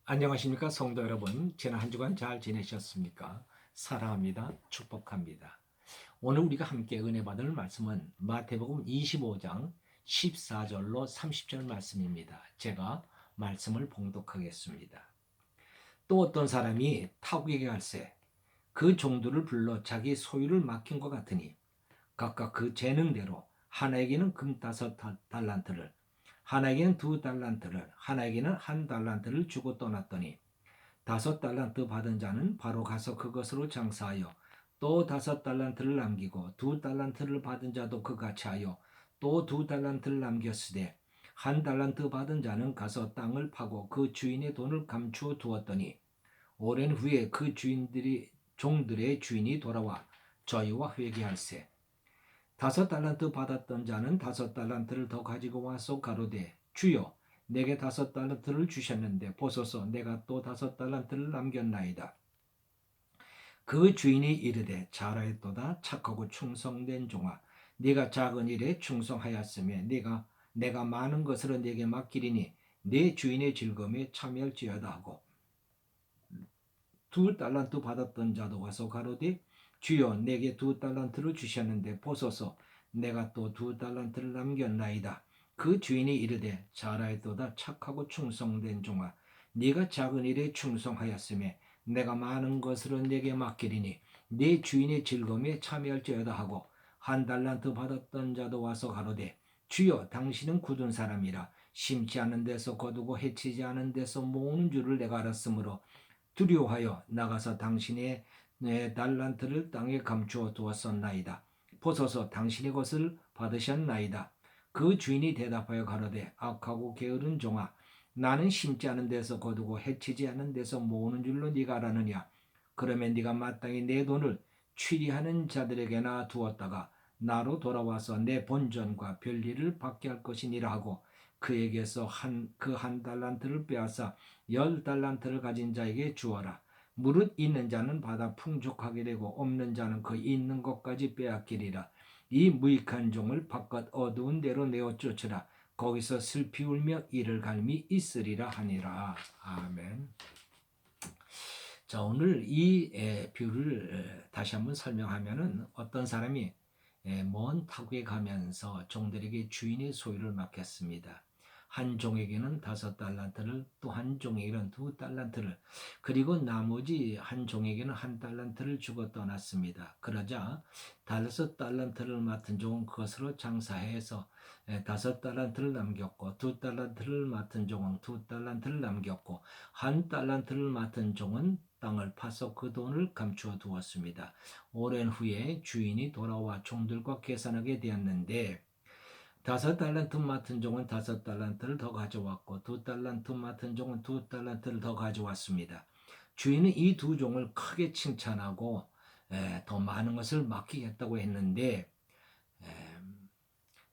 안녕하십니까 성도 여러분. 지난 한 주간 잘 지내셨습니까? 사랑합니다. 축복합니다. 오늘 우리가 함께 은혜 받을 말씀은 마태복음 25장 14절로 30절 말씀입니다. 제가 말씀을 봉독하겠습니다. 또 어떤 사람이 타국에게 갈새 그 종들을 불러 자기 소유를 맡긴 것 같으니 각각 그 재능대로 하나에게는 금 5달란트를, 하나에게는 2달란트를, 하나에게는 1달란트를 주고 떠났더니 5달란트 받은 자는 바로 가서 그것으로 장사하여 또 5달란트를 남기고 2달란트를 받은 자도 그같이 하여 또 2달란트를 남겼으되 1달란트 받은 자는 가서 땅을 파고 그 주인의 돈을 감추어 두었더니 오랜 후에 그 종들의 주인이 돌아와 저희와 회개할세 5달란트 받았던 자는 5달란트를 더 가지고 와서 가로되 주여 내게 5달란트를 주셨는데 보소서 내가 또 5달란트를 남겼나이다. 그 주인이 이르되 잘하였도다 착하고 충성된 종아 네가 작은 일에 충성하였으며 내가 많은 것으로 네게 맡기리니 내 주인의 즐거움에 참여할지어다 하고 2달란트 받았던 자도 와서 가로되 주여 내게 2달란트를 주셨는데 보소서 내가 또 2달란트를 남겼나이다. 그 주인이 이르되 잘하였도다 착하고 충성된 종아 네가 작은 일에 충성하였으며 내가 많은 것으로 네게 맡기리니 네 주인의 즐거움에 참여할지어다 하고 1달란트 받았던 자도 와서 가로되 주여 당신은 굳은 사람이라 심지 않은 데서 거두고 해치지 않은 데서 모으는 줄을 내가 알았으므로 두려워하여 나가서 당신의 내 달란트를 땅에 감추어 두었었나이다. 보소서 당신의 것을 받으셨나이다. 그 주인이 대답하여 가로되 악하고 게으른 종아 나는 심지 않은 데서 거두고 해치지 않은 데서 모으는 줄로 네가 알았느냐. 그러면 네가 마땅히 내 돈을 취리하는 자들에게나 두었다가 나로 돌아와서 내 본전과 별일을 받게 할 것이니라 하고 그에게서 한 달란트를 빼앗아 10달란트를 가진 자에게 주어라. 무릇 있는 자는 받아 풍족하게 되고 없는 자는 그 있는 것까지 빼앗기리라. 이 무익한 종을 바깥 어두운 데로 내어 쫓으라. 거기서 슬피 울며 이를 갈미 있으리라 하니라. 아멘. 자, 오늘 이 비유를 다시 한번 설명하면은 어떤 사람이 먼 타국에 가면서 종들에게 주인의 소유를 맡겼습니다. 한 종에게는 5달란트를 또 한 종에게는 2달란트를 그리고 나머지 한 종에게는 1달란트를 주고 떠났습니다. 그러자 5달란트를 맡은 종은 그것으로 장사해서 5달란트를 남겼고 2달란트를 맡은 종은 2달란트를 남겼고 1달란트를 맡은 종은 땅을 파서 그 돈을 감추어 두었습니다. 오랜 후에 주인이 돌아와 종들과 계산하게 되었는데 5달란트 맡은 종은 5달란트를 더 가져왔고 2달란트 맡은 종은 2달란트를 더 가져왔습니다. 주인은 이 두 종을 크게 칭찬하고 더 많은 것을 맡기겠다고 했는데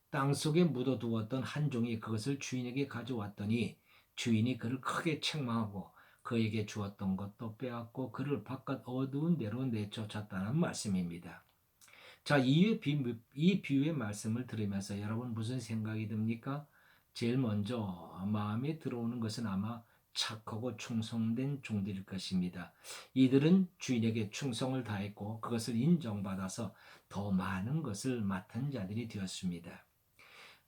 땅속에 묻어두었던 한 종이 그것을 주인에게 가져왔더니 주인이 그를 크게 책망하고 그에게 주었던 것도 빼앗고 그를 바깥 어두운 데로 내쫓았다는 말씀입니다. 자, 이 비유의 말씀을 들으면서 여러분 무슨 생각이 듭니까? 제일 먼저 마음에 들어오는 것은 아마 착하고 충성된 종들일 것입니다. 이들은 주인에게 충성을 다했고 그것을 인정받아서 더 많은 것을 맡은 자들이 되었습니다.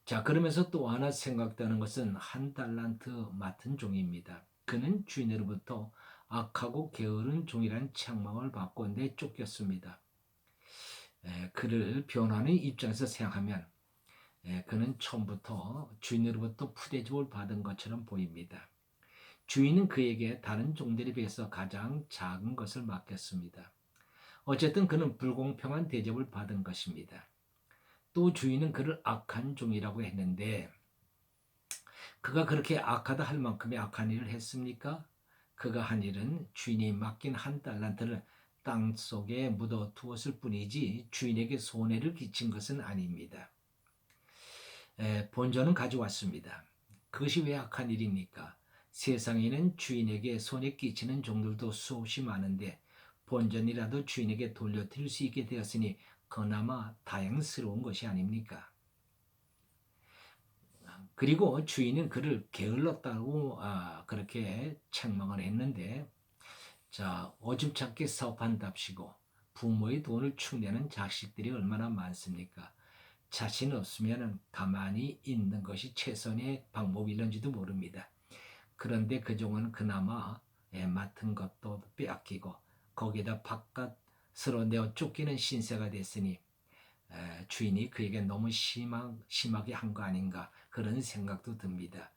자, 그러면서 또 하나 생각되는 것은 1달란트 맡은 종입니다. 그는 주인으로부터 악하고 게으른 종이라는 책망을 받고 내쫓겼습니다. 그를 변호하는 입장에서 생각하면 그는 처음부터 주인으로부터 푸대접을 받은 것처럼 보입니다. 주인은 그에게 다른 종들에 비해서 가장 작은 것을 맡겼습니다. 어쨌든 그는 불공평한 대접을 받은 것입니다. 또 주인은 그를 악한 종이라고 했는데 그가 그렇게 악하다 할 만큼의 악한 일을 했습니까? 그가 한 일은 주인이 맡긴 1달란트를 땅 속에 묻어 두었을 뿐이지 주인에게 손해를 끼친 것은 아닙니다. 본전은 가져왔습니다. 그것이 왜 악한 일입니까? 세상에는 주인에게 손해 끼치는 종들도 수없이 많은데 본전이라도 주인에게 돌려드릴 수 있게 되었으니 그나마 다행스러운 것이 아닙니까? 그리고 주인은 그를 게을렀다고 그렇게 책망을 했는데, 자, 오줌찾기 사업한답시고 부모의 돈을 축내는 자식들이 얼마나 많습니까? 자신 없으면 가만히 있는 것이 최선의 방법일런지도 모릅니다. 그런데 그 종은 그나마 맡은 것도 빼앗기고 거기다 바깥으로 내어 쫓기는 신세가 됐으니 주인이 그에게 너무 심하게 한 거 아닌가 그런 생각도 듭니다.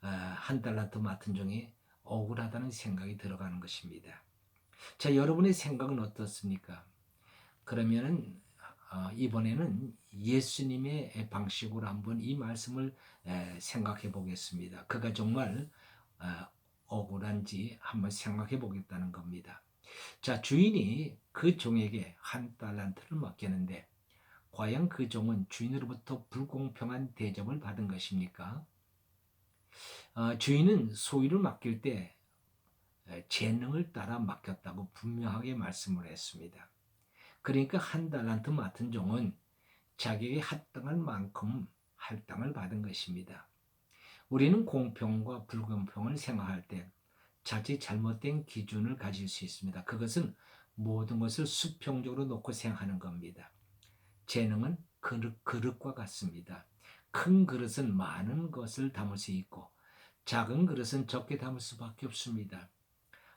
한 달란트 맡은 종이 억울하다는 생각이 들어가는 것입니다. 자, 여러분의 생각은 어떻습니까? 그러면은 이번에는 예수님의 방식으로 한번 이 말씀을 생각해 보겠습니다. 그가 정말 억울한지 한번 생각해 보겠다는 겁니다. 자, 주인이 그 종에게 한 달란트를 맡겼는데 과연 그 종은 주인으로부터 불공평한 대접을 받은 것입니까? 주인은 소유를 맡길 때 재능을 따라 맡겼다고 분명하게 말씀을 했습니다. 그러니까 한 달란트 맡은 종은 자기에게 합당한 만큼 할당을 받은 것입니다. 우리는 공평과 불공평을 생각할 때 자칫 잘못된 기준을 가질 수 있습니다. 그것은 모든 것을 수평적으로 놓고 생각하는 겁니다. 재능은 그릇과 같습니다. 큰 그릇은 많은 것을 담을 수 있고 작은 그릇은 적게 담을 수밖에 없습니다.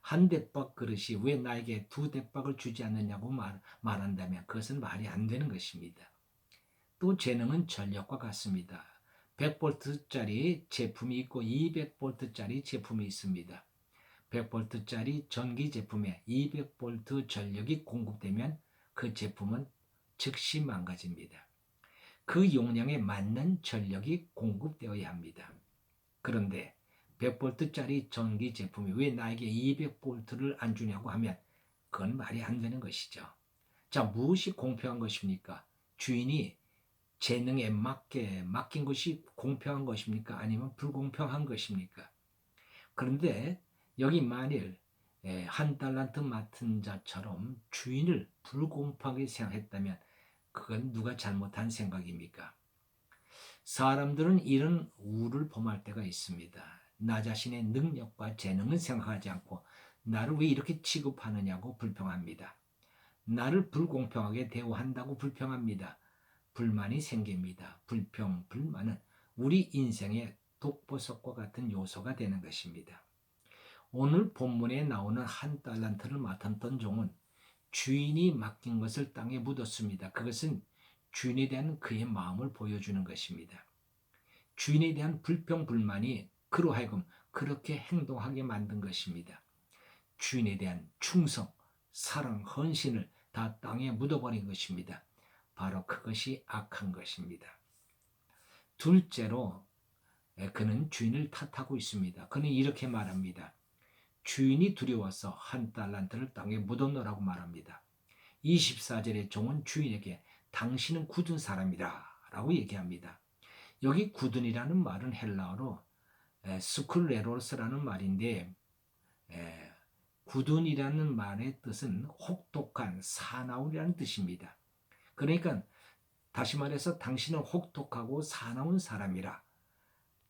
한 대박 그릇이 왜 나에게 두 대박을 주지 않느냐고 말한다면 그것은 말이 안 되는 것입니다. 또 재능은 전력과 같습니다. 100볼트짜리 제품이 있고 200볼트짜리 제품이 있습니다. 100볼트짜리 전기 제품에 200볼트 전력이 공급되면 그 제품은 즉시 망가집니다. 그 용량에 맞는 전력이 공급되어야 합니다. 그런데 100볼트짜리 전기 제품이 왜 나에게 200볼트를 안 주냐고 하면 그건 말이 안 되는 것이죠. 자, 무엇이 공평한 것입니까? 주인이 재능에 맞게 맡긴 것이 공평한 것입니까? 아니면 불공평한 것입니까? 그런데 여기 만일 한 달란트 맡은 자처럼 주인을 불공평하게 생각했다면 그건 누가 잘못한 생각입니까? 사람들은 이런 우를 범할 때가 있습니다. 나 자신의 능력과 재능을 생각하지 않고 나를 왜 이렇게 취급하느냐고 불평합니다. 나를 불공평하게 대우한다고 불평합니다. 불만이 생깁니다. 불평, 불만은 우리 인생의 독보석과 같은 요소가 되는 것입니다. 오늘 본문에 나오는 한 달란트를 맡았던 종은 주인이 맡긴 것을 땅에 묻었습니다. 그것은 주인에 대한 그의 마음을 보여주는 것입니다. 주인에 대한 불평, 불만이 그로 하여금 그렇게 행동하게 만든 것입니다. 주인에 대한 충성, 사랑, 헌신을 다 땅에 묻어버린 것입니다. 바로 그것이 악한 것입니다. 둘째로 그는 주인을 탓하고 있습니다. 그는 이렇게 말합니다. 주인이 두려워서 한 달란트를 땅에 묻어넣으라고 말합니다. 24절의 종은 주인에게 당신은 굳은 사람이라 라고 얘기합니다. 여기 굳은이라는 말은 헬라어로 스쿨레로스라는 말인데 굳은이라는 말의 뜻은 혹독한, 사나운이라는 뜻입니다. 그러니까 다시 말해서 당신은 혹독하고 사나운 사람이라.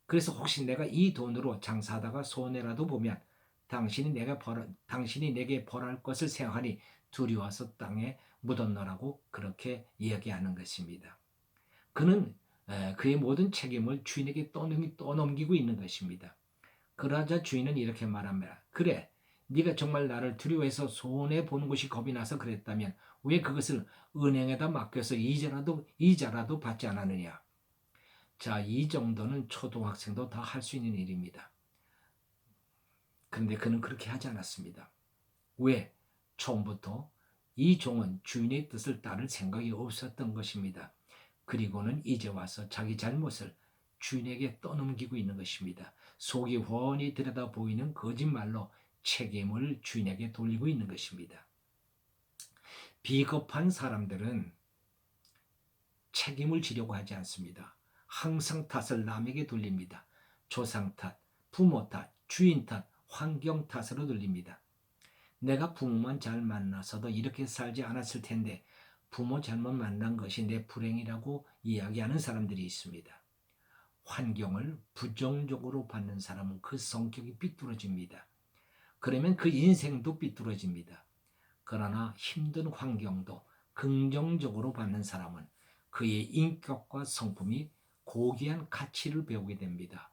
그래서 혹시 내가 이 돈으로 장사하다가 손해라도 보면 당신이 내게 벌할 것을 생각하니 두려워서 땅에 묻어넣으라고 그렇게 이야기하는 것입니다. 그는 그의 모든 책임을 주인에게 떠넘기고 있는 것입니다. 그러자 주인은 이렇게 말합니다. 그래, 네가 정말 나를 두려워해서 손해보는 것이 겁이 나서 그랬다면 왜 그것을 은행에다 맡겨서 이자라도 받지 않았느냐. 자, 이 정도는 초등학생도 다 할 수 있는 일입니다. 그런데 그는 그렇게 하지 않았습니다. 왜? 처음부터 이 종은 주인의 뜻을 따를 생각이 없었던 것입니다. 그리고는 이제 와서 자기 잘못을 주인에게 떠넘기고 있는 것입니다. 속이 훤히 들여다 보이는 거짓말로 책임을 주인에게 돌리고 있는 것입니다. 비겁한 사람들은 책임을 지려고 하지 않습니다. 항상 탓을 남에게 돌립니다. 조상 탓, 부모 탓, 주인 탓, 환경 탓으로 돌립니다. 내가 부모만 잘 만나서도 이렇게 살지 않았을 텐데 부모 잘못 만난 것이 내 불행이라고 이야기하는 사람들이 있습니다. 환경을 부정적으로 받는 사람은 그 성격이 삐뚤어집니다. 그러면 그 인생도 삐뚤어집니다. 그러나 힘든 환경도 긍정적으로 받는 사람은 그의 인격과 성품이 고귀한 가치를 배우게 됩니다.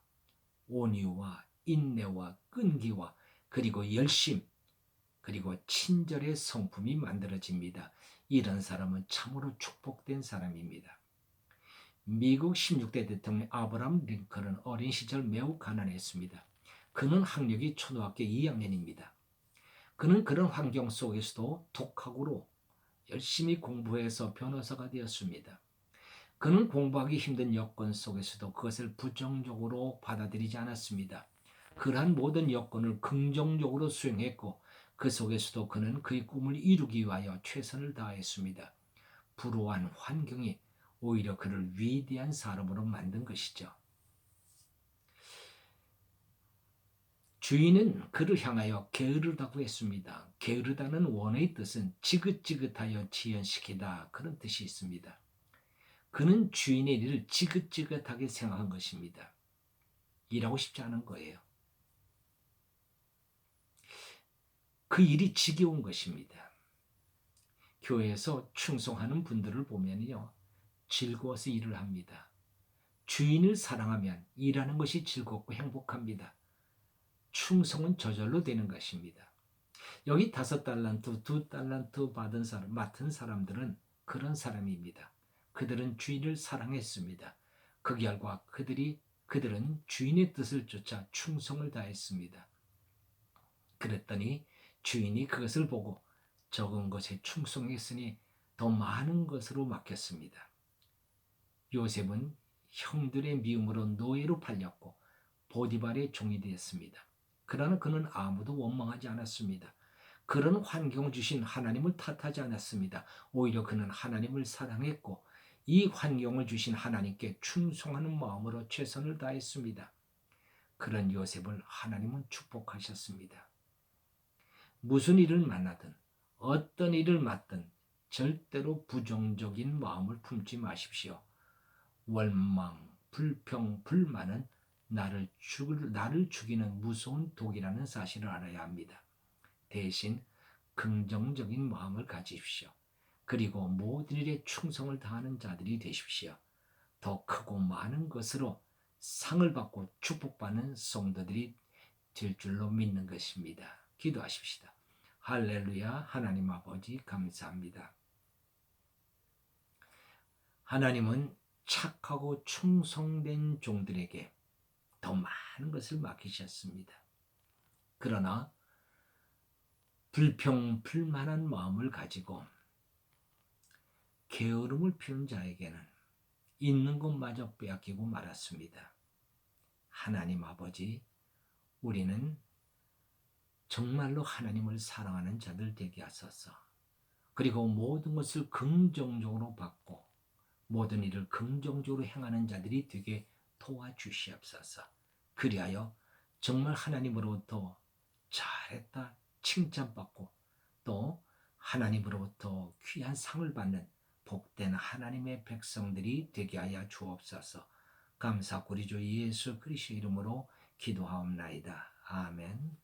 온유와 인내와 끈기와 그리고 열심 그리고 친절의 성품이 만들어집니다. 이런 사람은 참으로 축복된 사람입니다. 미국 16대 대통령 아브라함 링컨은 어린 시절 매우 가난했습니다. 그는 학력이 초등학교 2학년입니다. 그는 그런 환경 속에서도 독학으로 열심히 공부해서 변호사가 되었습니다. 그는 공부하기 힘든 여건 속에서도 그것을 부정적으로 받아들이지 않았습니다. 그러한 모든 여건을 긍정적으로 수행했고 그 속에서도 그는 그의 꿈을 이루기 위하여 최선을 다했습니다. 불우한 환경이 오히려 그를 위대한 사람으로 만든 것이죠. 주인은 그를 향하여 게으르다고 했습니다. 게으르다는 원어의 뜻은 지긋지긋하여 지연시키다 그런 뜻이 있습니다. 그는 주인의 일을 지긋지긋하게 생각한 것입니다. 일하고 싶지 않은 거예요. 그 일이 지겨운 것입니다. 교회에서 충성하는 분들을 보면요, 즐거워서 일을 합니다. 주인을 사랑하면 일하는 것이 즐겁고 행복합니다. 충성은 저절로 되는 것입니다. 여기 5달란트, 2달란트 맡은 사람들은 그런 사람입니다. 그들은 주인을 사랑했습니다. 그 결과 그들은 주인의 뜻을 쫓아 충성을 다했습니다. 그랬더니 주인이 그것을 보고 적은 것에 충성했으니 더 많은 것으로 맡겼습니다. 요셉은 형들의 미움으로 노예로 팔렸고 보디발의 종이 되었습니다. 그러나 그는 아무도 원망하지 않았습니다. 그런 환경을 주신 하나님을 탓하지 않았습니다. 오히려 그는 하나님을 사랑했고 이 환경을 주신 하나님께 충성하는 마음으로 최선을 다했습니다. 그런 요셉을 하나님은 축복하셨습니다. 무슨 일을 만나든 어떤 일을 맡든 절대로 부정적인 마음을 품지 마십시오. 원망, 불평, 불만은 나를 죽이는 무서운 독이라는 사실을 알아야 합니다. 대신 긍정적인 마음을 가지십시오. 그리고 모든 일에 충성을 다하는 자들이 되십시오. 더 크고 많은 것으로 상을 받고 축복받는 성도들이 될 줄로 믿는 것입니다. 기도하십시다. 할렐루야. 하나님 아버지 감사합니다. 하나님은 착하고 충성된 종들에게 더 많은 것을 맡기셨습니다. 그러나 불평불만한 마음을 가지고 게으름을 피운 자에게는 있는 것마저 빼앗기고 말았습니다. 하나님 아버지, 우리는 정말로 하나님을 사랑하는 자들 되게 하소서. 그리고 모든 것을 긍정적으로 받고 모든 일을 긍정적으로 행하는 자들이 되게 도와주시옵소서. 그리하여 정말 하나님으로부터 잘했다 칭찬받고 또 하나님으로부터 귀한 상을 받는 복된 하나님의 백성들이 되게 하여 주옵소서. 감사드리죠. 예수 그리스도 이름으로 기도하옵나이다. 아멘.